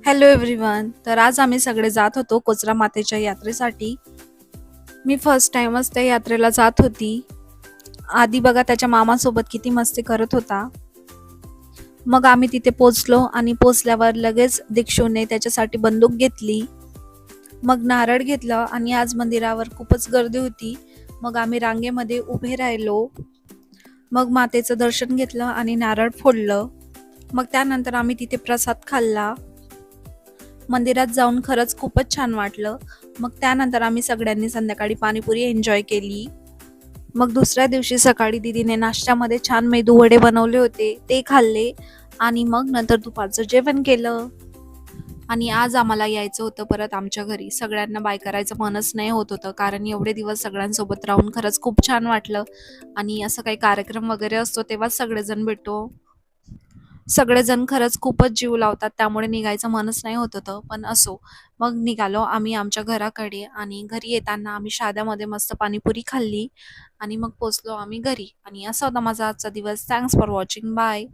Hello everyone. तर आज आम्ही सगळे जात होतो कोचरा मातेच्या यात्रेसाठी. मी फर्स्ट टाइमच त्या यात्रेला जात होती. आधी बघा त्याच्या मामासोबत किती मस्ती करत होता. मग आम्ही तिथे पोचलो आणि पोचल्यावर लगेच दीक्षूने त्याच्यासाठी बंदूक घेतली. मग नारळ घेतलं आणि आज मंदिरावर खूपच गर्दी होती. मग आम्ही रांगेमध्ये उभे राहिलो. मग मातेचं दर्शन घेतलं आणि नारळ फोडलं. मग त्यानंतर आम्ही तिथे प्रसाद खाल्ला. मंदिरात जाऊन खरंच खूपच छान वाटलं. मग त्यानंतर आम्ही सगळ्यांनी संध्याकाळी पाणीपुरी एन्जॉय केली. मग दुसऱ्या दिवशी सकाळी दीदीने नाश्त्यामध्ये छान मेदू वडे बनवले होते, ते खाल्ले आणि मग नंतर दुपारचं जेवण केलं. आणि आज आम्हाला यायचं होतं परत आमच्या घरी. सगळ्यांना बाय करायचं मनच नाही होत होतं, कारण एवढे दिवस सगळ्यांसोबत राहून खरंच खूप छान वाटलं. आणि असं काही कार्यक्रम वगैरे असतो तेव्हाच सगळेजण भेटतो. सगळेजण खरंच खूपच जीव लावतात, त्यामुळे निघायचं मनच नाही होत होतं, पण असो. मग निघालो आम्ही आमच्या घराकडे आणि घरी येताना आम्ही शाद्यामध्ये मस्त पाणीपुरी खाल्ली आणि मग पोचलो आम्ही घरी. आणि असा होता माझा आजचा दिवस. Thanks for watching. बाय.